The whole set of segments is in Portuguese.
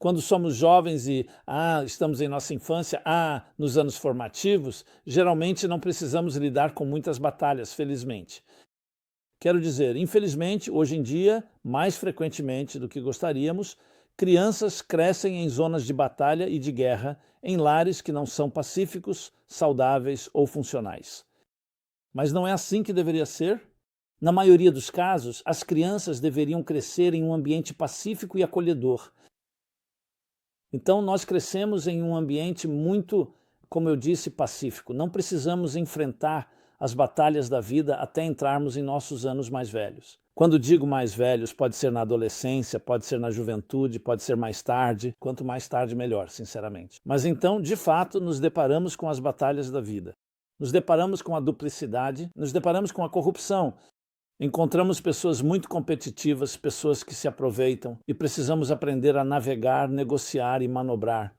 Quando somos jovens e estamos em nossa infância, nos anos formativos, geralmente não precisamos lidar com muitas batalhas, felizmente. Quero dizer, infelizmente, hoje em dia, mais frequentemente do que gostaríamos, crianças crescem em zonas de batalha e de guerra, em lares que não são pacíficos, saudáveis ou funcionais. Mas não é assim que deveria ser? Na maioria dos casos, as crianças deveriam crescer em um ambiente pacífico e acolhedor. Então, nós crescemos em um ambiente muito, como eu disse, pacífico. Não precisamos enfrentar as batalhas da vida até entrarmos em nossos anos mais velhos. Quando digo mais velhos, pode ser na adolescência, pode ser na juventude, pode ser mais tarde. Quanto mais tarde, melhor, sinceramente. Mas então, de fato, nos deparamos com as batalhas da vida. Nos deparamos com a duplicidade, nos deparamos com a corrupção. Encontramos pessoas muito competitivas, pessoas que se aproveitam e precisamos aprender a navegar, negociar e manobrar.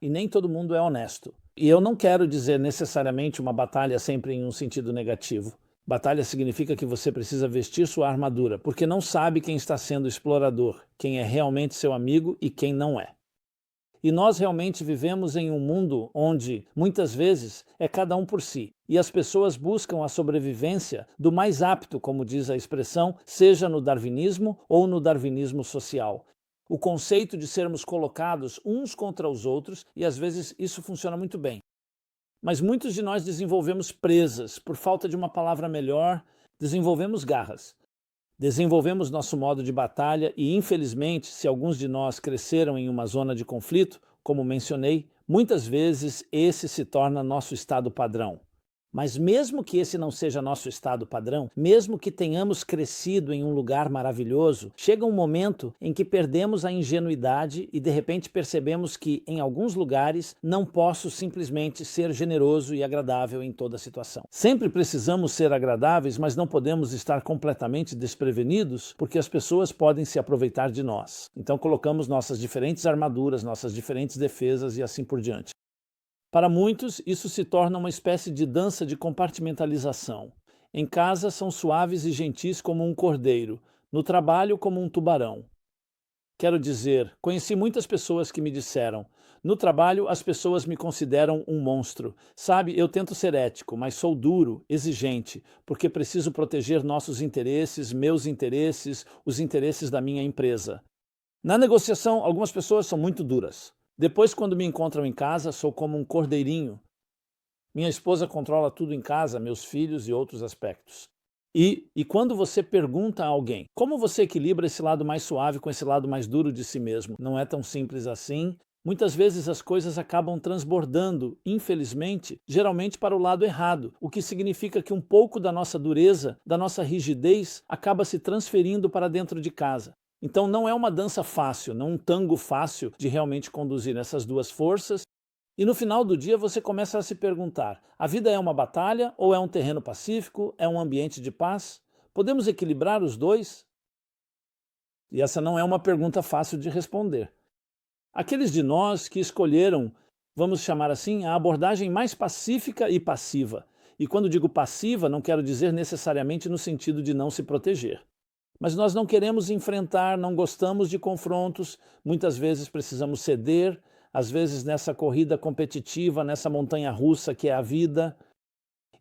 E nem todo mundo é honesto. E eu não quero dizer necessariamente uma batalha sempre em um sentido negativo. Batalha significa que você precisa vestir sua armadura, porque não sabe quem está sendo explorador, quem é realmente seu amigo e quem não é. E nós realmente vivemos em um mundo onde, muitas vezes, é cada um por si. E as pessoas buscam a sobrevivência do mais apto, como diz a expressão, seja no darwinismo ou no darwinismo social. O conceito de sermos colocados uns contra os outros, e às vezes isso funciona muito bem. Mas muitos de nós desenvolvemos presas, por falta de uma palavra melhor, desenvolvemos garras. Desenvolvemos nosso modo de batalha e, infelizmente, se alguns de nós cresceram em uma zona de conflito, como mencionei, muitas vezes esse se torna nosso estado padrão. Mas mesmo que esse não seja nosso estado padrão, mesmo que tenhamos crescido em um lugar maravilhoso, chega um momento em que perdemos a ingenuidade e de repente percebemos que, em alguns lugares, não posso simplesmente ser generoso e agradável em toda situação. Sempre precisamos ser agradáveis, mas não podemos estar completamente desprevenidos, porque as pessoas podem se aproveitar de nós. Então colocamos nossas diferentes armaduras, nossas diferentes defesas e assim por diante. Para muitos, isso se torna uma espécie de dança de compartimentalização. Em casa, são suaves e gentis como um cordeiro, no trabalho, como um tubarão. Quero dizer, conheci muitas pessoas que me disseram: no trabalho, as pessoas me consideram um monstro. Sabe, eu tento ser ético, mas sou duro, exigente, porque preciso proteger nossos interesses, meus interesses, os interesses da minha empresa. Na negociação, algumas pessoas são muito duras. Depois, quando me encontram em casa, sou como um cordeirinho. Minha esposa controla tudo em casa, meus filhos e outros aspectos. E quando você pergunta a alguém, como você equilibra esse lado mais suave com esse lado mais duro de si mesmo? Não é tão simples assim. Muitas vezes as coisas acabam transbordando, infelizmente, geralmente para o lado errado, o que significa que um pouco da nossa dureza, da nossa rigidez, acaba se transferindo para dentro de casa. Então não é uma dança fácil, não um tango fácil de realmente conduzir essas duas forças. E no final do dia você começa a se perguntar: a vida é uma batalha ou é um terreno pacífico, é um ambiente de paz? Podemos equilibrar os dois? E essa não é uma pergunta fácil de responder. Aqueles de nós que escolheram, vamos chamar assim, a abordagem mais pacífica e passiva. E quando digo passiva, não quero dizer necessariamente no sentido de não se proteger. Mas nós não queremos enfrentar, não gostamos de confrontos, muitas vezes precisamos ceder, às vezes nessa corrida competitiva, nessa montanha-russa que é a vida.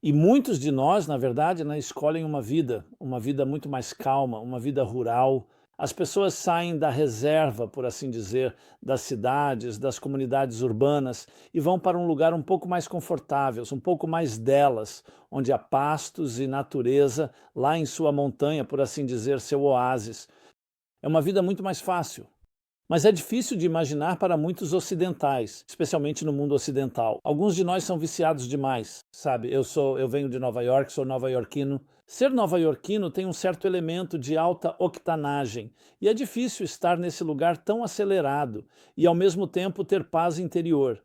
E muitos de nós, na verdade, escolhem uma vida muito mais calma, uma vida rural. As pessoas saem da reserva, por assim dizer, das cidades, das comunidades urbanas e vão para um lugar um pouco mais confortável, um pouco mais delas, onde há pastos e natureza, lá em sua montanha, por assim dizer, seu oásis. É uma vida muito mais fácil. Mas é difícil de imaginar para muitos ocidentais, especialmente no mundo ocidental. Alguns de nós são viciados demais, sabe? Eu venho de Nova York, sou nova-iorquino. Ser nova-iorquino tem um certo elemento de alta octanagem, e é difícil estar nesse lugar tão acelerado e ao mesmo tempo ter paz interior.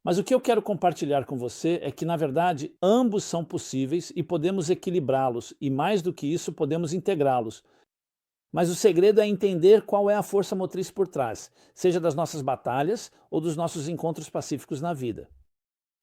Mas o que eu quero compartilhar com você é que, na verdade, ambos são possíveis e podemos equilibrá-los, e mais do que isso, podemos integrá-los. Mas o segredo é entender qual é a força motriz por trás, seja das nossas batalhas ou dos nossos encontros pacíficos na vida.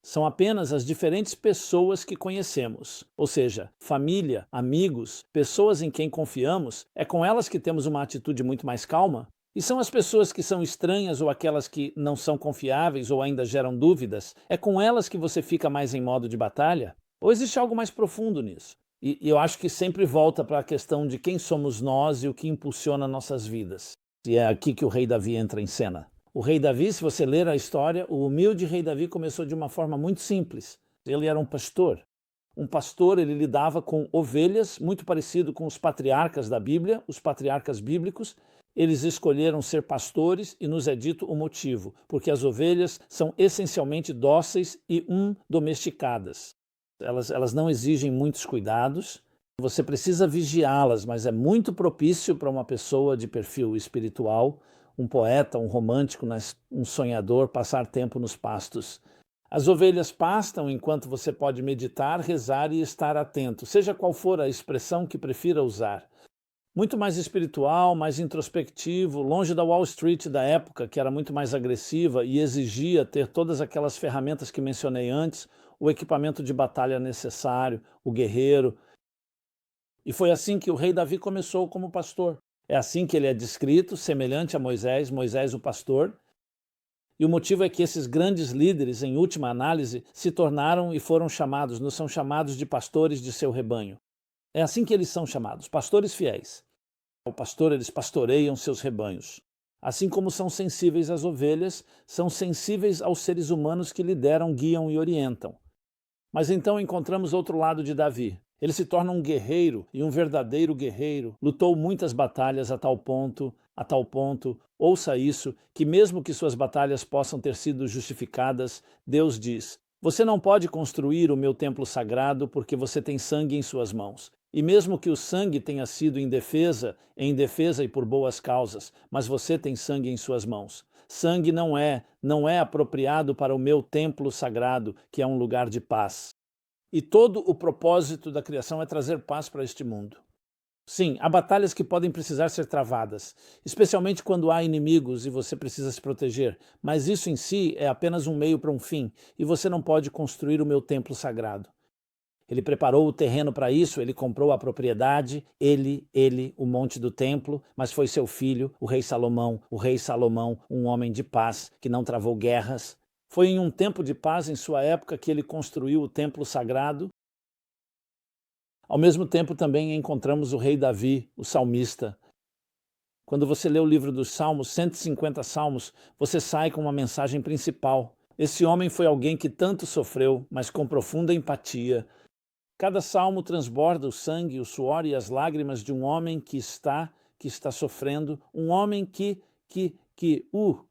São apenas as diferentes pessoas que conhecemos, ou seja, família, amigos, pessoas em quem confiamos, é com elas que temos uma atitude muito mais calma? E são as pessoas que são estranhas ou aquelas que não são confiáveis ou ainda geram dúvidas, é com elas que você fica mais em modo de batalha? Ou existe algo mais profundo nisso? E eu acho que sempre volta para a questão de quem somos nós e o que impulsiona nossas vidas. E é aqui que o rei Davi entra em cena. O rei Davi, se você ler a história, o humilde rei Davi começou de uma forma muito simples. Ele era um pastor. Um pastor, ele lidava com ovelhas, muito parecido com os patriarcas da Bíblia, os patriarcas bíblicos. Eles escolheram ser pastores e nos é dito o motivo, porque as ovelhas são essencialmente dóceis e domesticadas. Elas não exigem muitos cuidados, você precisa vigiá-las, mas é muito propício para uma pessoa de perfil espiritual, um poeta, um romântico, um sonhador, passar tempo nos pastos. As ovelhas pastam enquanto você pode meditar, rezar e estar atento, seja qual for a expressão que prefira usar. Muito mais espiritual, mais introspectivo, longe da Wall Street da época, que era muito mais agressiva e exigia ter todas aquelas ferramentas que mencionei antes, o equipamento de batalha necessário, o guerreiro. E foi assim que o rei Davi começou como pastor. É assim que ele é descrito, semelhante a Moisés, Moisés o pastor. E o motivo é que esses grandes líderes, em última análise, se tornaram e foram chamados, não são chamados de pastores de seu rebanho. É assim que eles são chamados, pastores fiéis. O pastor, eles pastoreiam seus rebanhos. Assim como são sensíveis às ovelhas, são sensíveis aos seres humanos que lideram, guiam e orientam. Mas então encontramos outro lado de Davi. Ele se torna um guerreiro e um verdadeiro guerreiro. Lutou muitas batalhas a tal ponto, ouça isso, que mesmo que suas batalhas possam ter sido justificadas, Deus diz: você não pode construir o meu templo sagrado porque você tem sangue em suas mãos. E mesmo que o sangue tenha sido em defesa e por boas causas, mas você tem sangue em suas mãos. Sangue não é apropriado para o meu templo sagrado, que é um lugar de paz. E todo o propósito da criação é trazer paz para este mundo. Sim, há batalhas que podem precisar ser travadas, especialmente quando há inimigos e você precisa se proteger, mas isso em si é apenas um meio para um fim, e você não pode construir o meu templo sagrado. Ele preparou o terreno para isso, ele comprou a propriedade, o monte do templo, mas foi seu filho, o rei Salomão, um homem de paz, que não travou guerras. Foi em um tempo de paz em sua época que ele construiu o templo sagrado. Ao mesmo tempo também encontramos o rei Davi, o salmista. Quando você lê o livro dos Salmos, 150 salmos, você sai com uma mensagem principal. Esse homem foi alguém que tanto sofreu, mas com profunda empatia. Cada salmo transborda o sangue, o suor e as lágrimas de um homem que está sofrendo, um homem que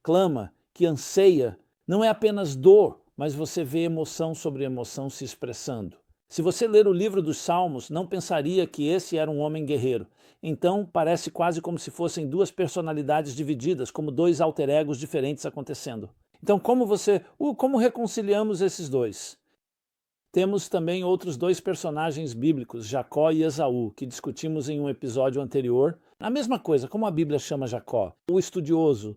clama, que anseia. Não é apenas dor, mas você vê emoção sobre emoção se expressando. Se você ler o livro dos Salmos, não pensaria que esse era um homem guerreiro. Então, parece quase como se fossem duas personalidades divididas, como dois alter egos diferentes acontecendo. Então, como reconciliamos esses dois? Temos também outros dois personagens bíblicos, Jacó e Esaú, que discutimos em um episódio anterior. A mesma coisa, como a Bíblia chama Jacó? O estudioso.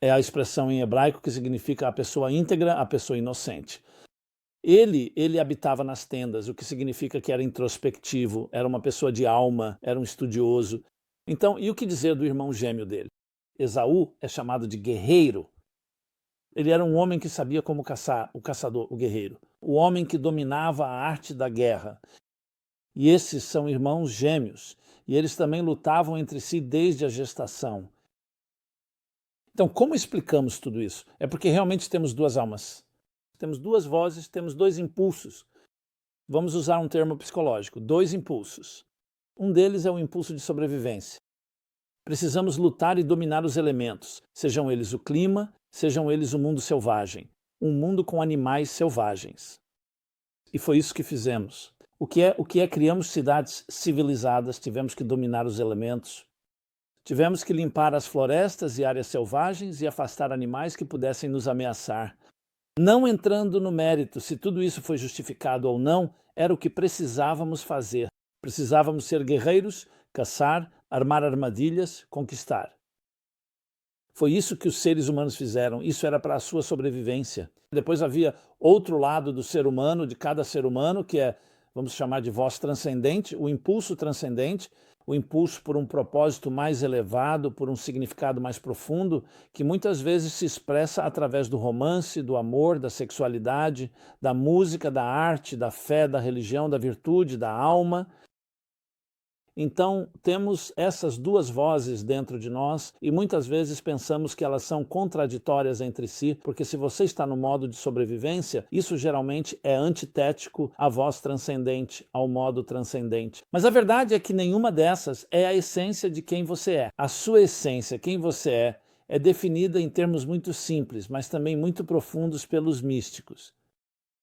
É a expressão em hebraico que significa a pessoa íntegra, a pessoa inocente. Ele habitava nas tendas, o que significa que era introspectivo, era uma pessoa de alma, era um estudioso. Então, e o que dizer do irmão gêmeo dele? Esaú é chamado de guerreiro. Ele era um homem que sabia como caçar, o caçador, o guerreiro. O homem que dominava a arte da guerra. E esses são irmãos gêmeos. E eles também lutavam entre si desde a gestação. Então, como explicamos tudo isso? É porque realmente temos duas almas. Temos duas vozes, temos dois impulsos. Vamos usar um termo psicológico, dois impulsos. Um deles é o impulso de sobrevivência. Precisamos lutar e dominar os elementos, sejam eles o clima, sejam eles o mundo selvagem, um mundo com animais selvagens. E foi isso que fizemos. O que é criamos cidades civilizadas, tivemos que dominar os elementos, tivemos que limpar as florestas e áreas selvagens e afastar animais que pudessem nos ameaçar. Não entrando no mérito se tudo isso foi justificado ou não, era o que precisávamos fazer. Precisávamos ser guerreiros, caçar, armar armadilhas, conquistar. Foi isso que os seres humanos fizeram, isso era para a sua sobrevivência. Depois havia outro lado do ser humano, de cada ser humano, que é, vamos chamar de voz transcendente, o impulso transcendente, o impulso por um propósito mais elevado, por um significado mais profundo, que muitas vezes se expressa através do romance, do amor, da sexualidade, da música, da arte, da fé, da religião, da virtude, da alma. Então, temos essas duas vozes dentro de nós e muitas vezes pensamos que elas são contraditórias entre si, porque se você está no modo de sobrevivência, isso geralmente é antitético à voz transcendente, ao modo transcendente. Mas a verdade é que nenhuma dessas é a essência de quem você é. A sua essência, quem você é definida em termos muito simples, mas também muito profundos pelos místicos.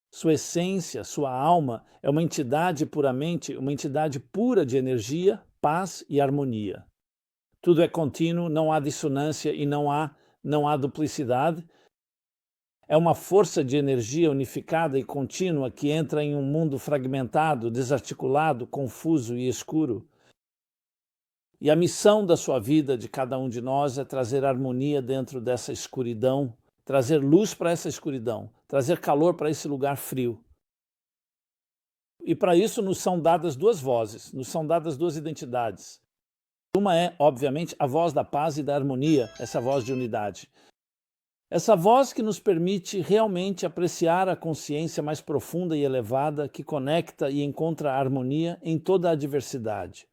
Sua essência, sua alma, é uma entidade puramente, uma entidade pura de energia, paz e harmonia. Tudo é contínuo, não há dissonância e não há duplicidade. É uma força de energia unificada e contínua que entra em um mundo fragmentado, desarticulado, confuso e escuro. E a missão da sua vida, de cada um de nós, é trazer harmonia dentro dessa escuridão, trazer luz para essa escuridão, trazer calor para esse lugar frio. E para isso nos são dadas duas vozes, nos são dadas duas identidades. Uma é, obviamente, a voz da paz e da harmonia, essa voz de unidade. Essa voz que nos permite realmente apreciar a consciência mais profunda e elevada que conecta e encontra a harmonia em toda a diversidade.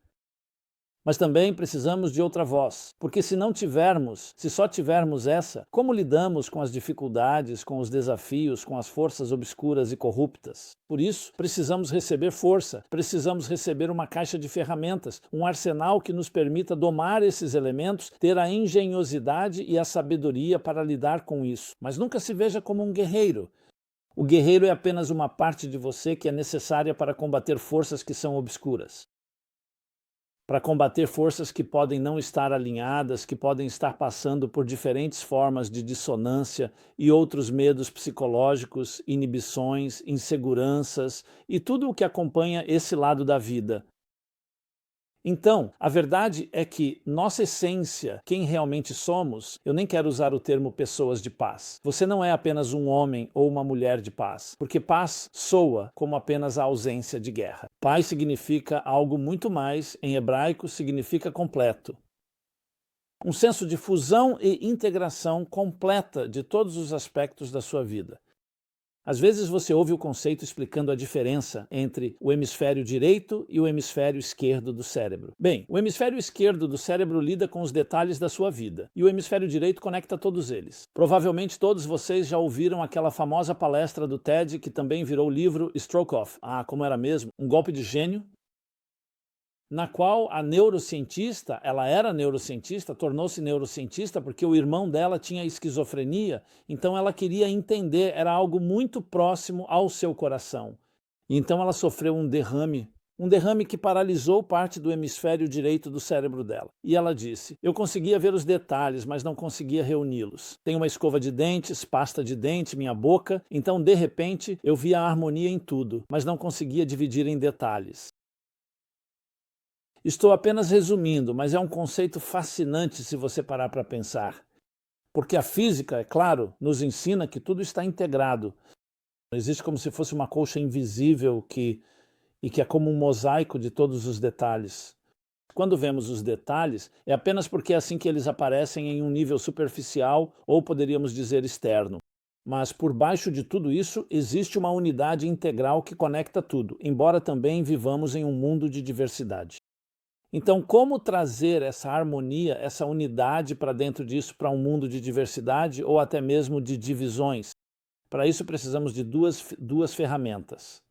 Mas também precisamos de outra voz, porque se não tivermos, se só tivermos essa, como lidamos com as dificuldades, com os desafios, com as forças obscuras e corruptas? Por isso, precisamos receber força, precisamos receber uma caixa de ferramentas, um arsenal que nos permita domar esses elementos, ter a engenhosidade e a sabedoria para lidar com isso. Mas nunca se veja como um guerreiro. O guerreiro é apenas uma parte de você que é necessária para combater forças que são obscuras. Para combater forças que podem não estar alinhadas, que podem estar passando por diferentes formas de dissonância e outros medos psicológicos, inibições, inseguranças e tudo o que acompanha esse lado da vida. Então, a verdade é que nossa essência, quem realmente somos, eu nem quero usar o termo pessoas de paz. Você não é apenas um homem ou uma mulher de paz, porque paz soa como apenas a ausência de guerra. Paz significa algo muito mais, em hebraico significa completo. Um senso de fusão e integração completa de todos os aspectos da sua vida. Às vezes você ouve o conceito explicando a diferença entre o hemisfério direito e o hemisfério esquerdo do cérebro. Bem, o hemisfério esquerdo do cérebro lida com os detalhes da sua vida e o hemisfério direito conecta todos eles. Provavelmente todos vocês já ouviram aquela famosa palestra do TED que também virou o livro Stroke Off. Como era mesmo? Um golpe de gênio, na qual a neurocientista, ela era neurocientista, tornou-se neurocientista porque o irmão dela tinha esquizofrenia, então ela queria entender, era algo muito próximo ao seu coração. Então ela sofreu um derrame que paralisou parte do hemisfério direito do cérebro dela. E ela disse: eu conseguia ver os detalhes, mas não conseguia reuni-los. Tenho uma escova de dentes, pasta de dente, minha boca, então de repente eu via a harmonia em tudo, mas não conseguia dividir em detalhes. Estou apenas resumindo, mas é um conceito fascinante se você parar para pensar. Porque a física, é claro, nos ensina que tudo está integrado. Existe como se fosse uma colcha invisível que é como um mosaico de todos os detalhes. Quando vemos os detalhes, é apenas porque é assim que eles aparecem em um nível superficial ou poderíamos dizer externo. Mas por baixo de tudo isso existe uma unidade integral que conecta tudo, embora também vivamos em um mundo de diversidade. Então, como trazer essa harmonia, essa unidade para dentro disso, para um mundo de diversidade ou até mesmo de divisões? Para isso precisamos de duas ferramentas.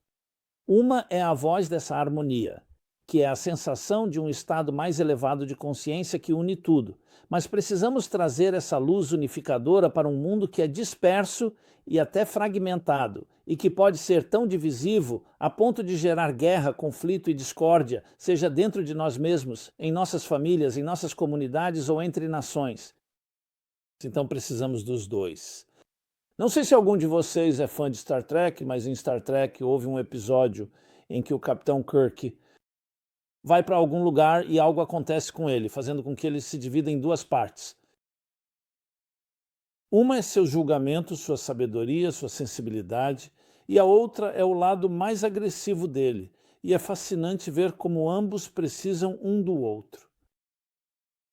Uma é a voz dessa harmonia, que é a sensação de um estado mais elevado de consciência que une tudo. Mas precisamos trazer essa luz unificadora para um mundo que é disperso e até fragmentado, e que pode ser tão divisivo a ponto de gerar guerra, conflito e discórdia, seja dentro de nós mesmos, em nossas famílias, em nossas comunidades ou entre nações. Então precisamos dos dois. Não sei se algum de vocês é fã de Star Trek, mas em Star Trek houve um episódio em que o Capitão Kirk vai para algum lugar e algo acontece com ele, fazendo com que ele se divida em duas partes. Uma é seu julgamento, sua sabedoria, sua sensibilidade, e a outra é o lado mais agressivo dele. e é fascinante ver como ambos precisam um do outro.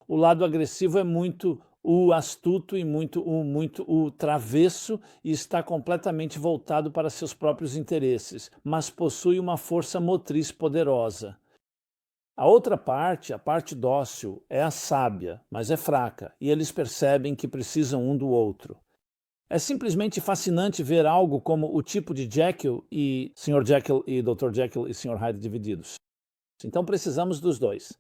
O lado agressivo é muito o astuto e muito o travesso e está completamente voltado para seus próprios interesses, mas possui uma força motriz poderosa. A outra parte, a parte dócil, é a sábia, mas é fraca, e eles percebem que precisam um do outro. É simplesmente fascinante ver algo como o tipo de Jekyll e Sr. Jekyll e Dr. Jekyll e Sr. Hyde divididos. Então precisamos dos dois.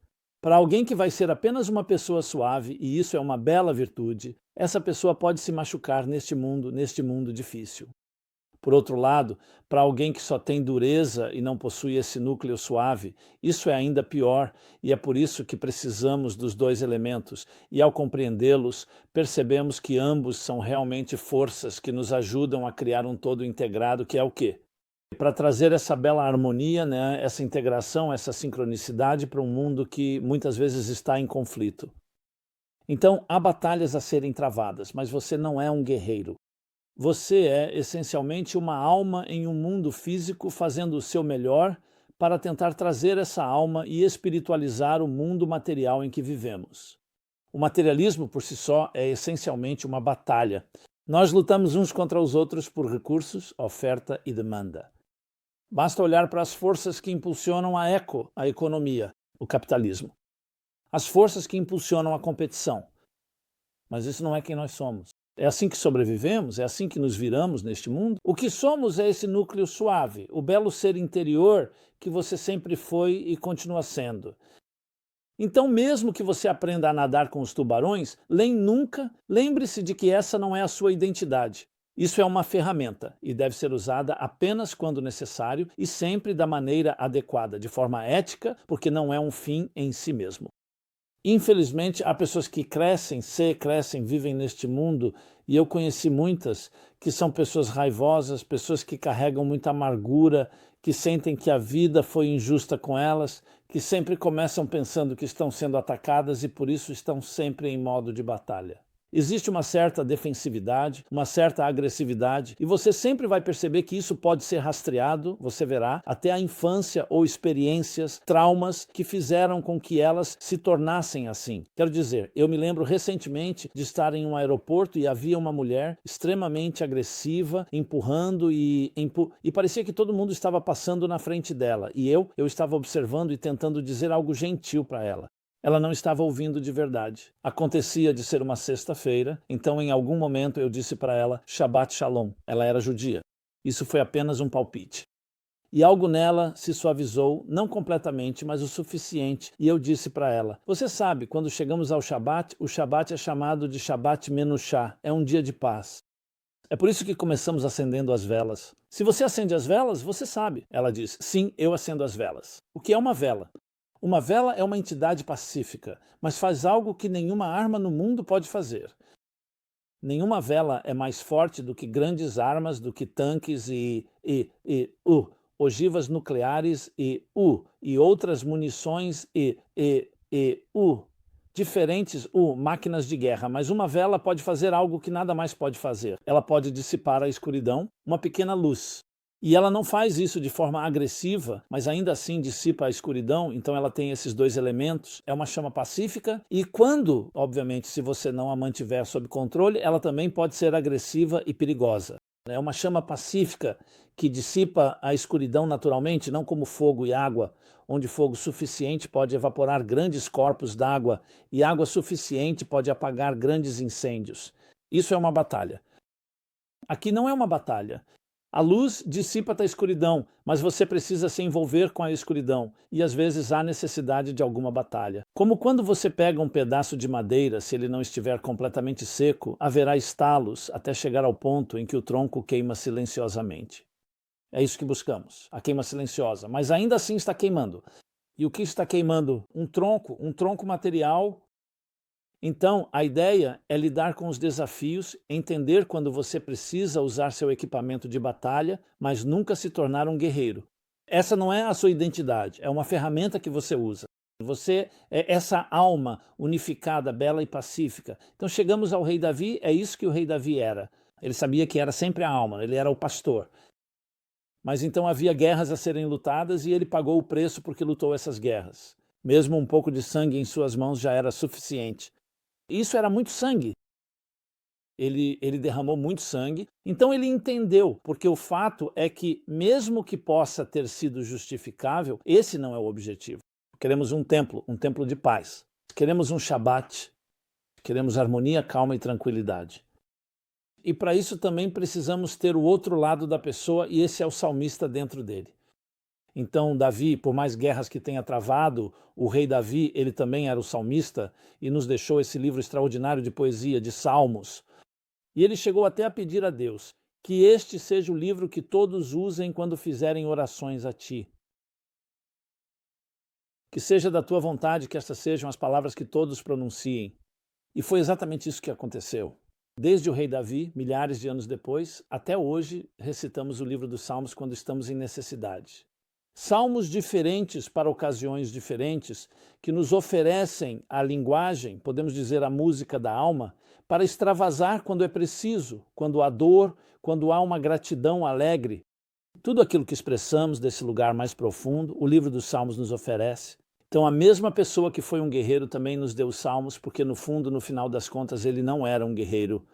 Para alguém que vai ser apenas uma pessoa suave, e isso é uma bela virtude, essa pessoa pode se machucar neste mundo difícil. Por outro lado, para alguém que só tem dureza e não possui esse núcleo suave, isso é ainda pior, e é por isso que precisamos dos dois elementos, e ao compreendê-los, percebemos que ambos são realmente forças que nos ajudam a criar um todo integrado, que é o quê? Para trazer essa bela harmonia, né, essa integração, essa sincronicidade para um mundo que muitas vezes está em conflito. Então, há batalhas a serem travadas, mas você não é um guerreiro. Você é essencialmente uma alma em um mundo físico fazendo o seu melhor para tentar trazer essa alma e espiritualizar o mundo material em que vivemos. O materialismo por si só é essencialmente uma batalha. Nós lutamos uns contra os outros por recursos, oferta e demanda. Basta olhar para as forças que impulsionam a economia, o capitalismo. As forças que impulsionam a competição. Mas isso não é quem nós somos. É assim que sobrevivemos? É assim que nos viramos neste mundo? O que somos é esse núcleo suave, o belo ser interior que você sempre foi e continua sendo. Então, mesmo que você aprenda a nadar com os tubarões, lembre-se de que essa não é a sua identidade. Isso é uma ferramenta e deve ser usada apenas quando necessário e sempre da maneira adequada, de forma ética, porque não é um fim em si mesmo. Infelizmente, há pessoas que crescem, vivem neste mundo, e eu conheci muitas que são pessoas raivosas, pessoas que carregam muita amargura, que sentem que a vida foi injusta com elas, que sempre começam pensando que estão sendo atacadas e por isso estão sempre em modo de batalha. Existe uma certa defensividade, uma certa agressividade, e você sempre vai perceber que isso pode ser rastreado, você verá, até a infância ou experiências, traumas que fizeram com que elas se tornassem assim. Quero dizer, eu me lembro recentemente de estar em um aeroporto e havia uma mulher extremamente agressiva, empurrando e parecia que todo mundo estava passando na frente dela, e eu estava observando e tentando dizer algo gentil para ela. Ela não estava ouvindo de verdade. Acontecia de ser uma sexta-feira, então em algum momento eu disse para ela Shabbat Shalom. Ela era judia. Isso foi apenas um palpite. E algo nela se suavizou, não completamente, mas o suficiente, e eu disse para ela, você sabe, quando chegamos ao Shabat, o Shabat é chamado de Shabat Menushá, é um dia de paz. É por isso que começamos acendendo as velas. Se você acende as velas, você sabe. Ela diz, sim, eu acendo as velas. O que é uma vela? Uma vela é uma entidade pacífica, mas faz algo que nenhuma arma no mundo pode fazer. Nenhuma vela é mais forte do que grandes armas, do que tanques e ogivas nucleares e outras munições diferentes máquinas de guerra. Mas uma vela pode fazer algo que nada mais pode fazer. Ela pode dissipar a escuridão, uma pequena luz. E ela não faz isso de forma agressiva, mas ainda assim dissipa a escuridão, então ela tem esses dois elementos. É uma chama pacífica e quando, obviamente, se você não a mantiver sob controle, ela também pode ser agressiva e perigosa. É uma chama pacífica que dissipa a escuridão naturalmente, não como fogo e água, onde fogo suficiente pode evaporar grandes corpos d'água e água suficiente pode apagar grandes incêndios. Isso é uma batalha. Aqui não é uma batalha. A luz dissipa a escuridão, mas você precisa se envolver com a escuridão, e às vezes há necessidade de alguma batalha. Como quando você pega um pedaço de madeira, se ele não estiver completamente seco, haverá estalos até chegar ao ponto em que o tronco queima silenciosamente. É isso que buscamos, a queima silenciosa, mas ainda assim está queimando. E o que está queimando? Um tronco material. Então, a ideia é lidar com os desafios, entender quando você precisa usar seu equipamento de batalha, mas nunca se tornar um guerreiro. Essa não é a sua identidade, é uma ferramenta que você usa. Você é essa alma unificada, bela e pacífica. Então chegamos ao rei Davi, é isso que o rei Davi era. Ele sabia que era sempre a alma, ele era o pastor. Mas então havia guerras a serem lutadas e ele pagou o preço porque lutou essas guerras. Mesmo um pouco de sangue em suas mãos já era suficiente. Isso era muito sangue. Ele derramou muito sangue, então ele entendeu, porque o fato é que, mesmo que possa ter sido justificável, esse não é o objetivo. Queremos um templo de paz. Queremos um Shabat, queremos harmonia, calma e tranquilidade. E para isso também precisamos ter o outro lado da pessoa, e esse é o salmista dentro dele. Então Davi, por mais guerras que tenha travado, o rei Davi, ele também era o salmista e nos deixou esse livro extraordinário de poesia, de salmos. E ele chegou até a pedir a Deus que este seja o livro que todos usem quando fizerem orações a ti. Que seja da tua vontade que estas sejam as palavras que todos pronunciem. E foi exatamente isso que aconteceu. Desde o rei Davi, milhares de anos depois, até hoje, recitamos o livro dos Salmos quando estamos em necessidade. Salmos diferentes para ocasiões diferentes, que nos oferecem a linguagem, podemos dizer a música da alma, para extravasar quando é preciso, quando há dor, quando há uma gratidão alegre. Tudo aquilo que expressamos desse lugar mais profundo, o livro dos Salmos nos oferece. Então a mesma pessoa que foi um guerreiro também nos deu os Salmos, porque no fundo, no final das contas, ele não era um guerreiro,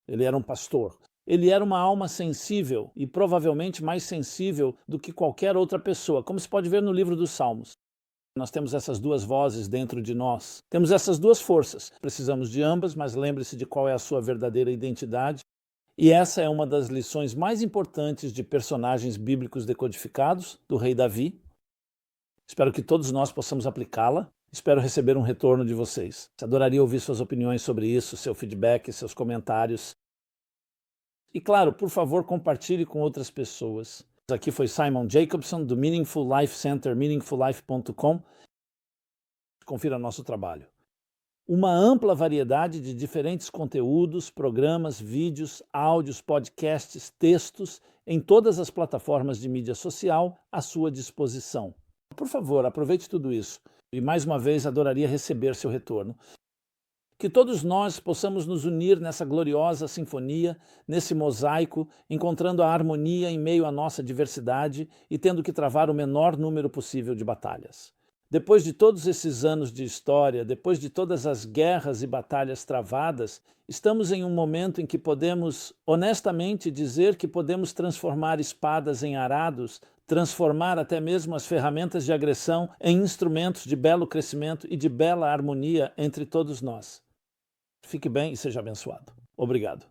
ele era um pastor. Ele era uma alma sensível e provavelmente mais sensível do que qualquer outra pessoa, como se pode ver no livro dos Salmos. Nós temos essas duas vozes dentro de nós, temos essas duas forças. Precisamos de ambas, mas lembre-se de qual é a sua verdadeira identidade. E essa é uma das lições mais importantes de personagens bíblicos decodificados, do rei Davi. Espero que todos nós possamos aplicá-la. Espero receber um retorno de vocês. Adoraria ouvir suas opiniões sobre isso, seu feedback, seus comentários. E claro, por favor, compartilhe com outras pessoas. Aqui foi Simon Jacobson, do Meaningful Life Center, meaningfullife.com. Confira nosso trabalho. Uma ampla variedade de diferentes conteúdos, programas, vídeos, áudios, podcasts, textos, em todas as plataformas de mídia social à sua disposição. Por favor, aproveite tudo isso. E mais uma vez, adoraria receber seu retorno. Que todos nós possamos nos unir nessa gloriosa sinfonia, nesse mosaico, encontrando a harmonia em meio à nossa diversidade e tendo que travar o menor número possível de batalhas. Depois de todos esses anos de história, depois de todas as guerras e batalhas travadas, estamos em um momento em que podemos honestamente dizer que podemos transformar espadas em arados, transformar até mesmo as ferramentas de agressão em instrumentos de belo crescimento e de bela harmonia entre todos nós. Fique bem e seja abençoado. Obrigado.